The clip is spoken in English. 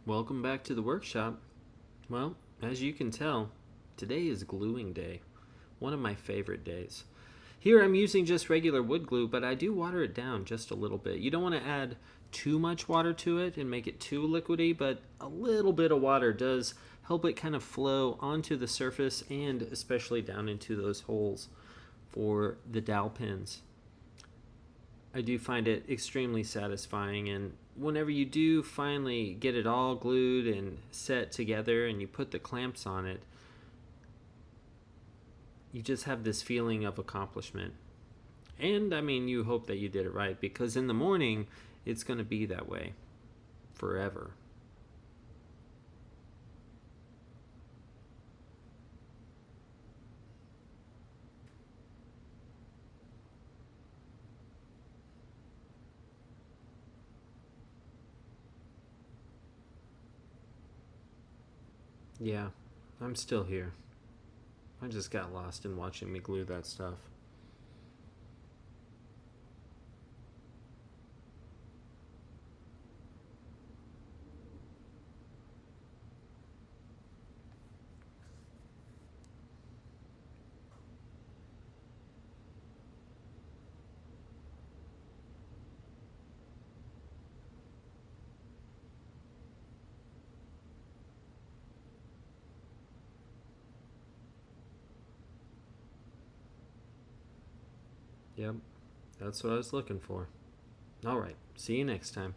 Welcome back to the workshop. Well, as you can tell, today is gluing day, one of my favorite days. Here I'm using just regular wood glue, but I do water it down just a little bit. You don't want to add too much water to it and make it too liquidy, but a little bit of water does help it kind of flow onto the surface and especially down into those holes for the dowel pins. I do find it extremely satisfying, and whenever you do finally get it all glued and set together and you put the clamps on it, you just have this feeling of accomplishment. And I mean, you hope that you did it right, because in the morning it's going to be that way forever. Yeah, I'm still here. I just got lost in watching me glue that stuff. Yep, that's what I was looking for. All right, see you next time.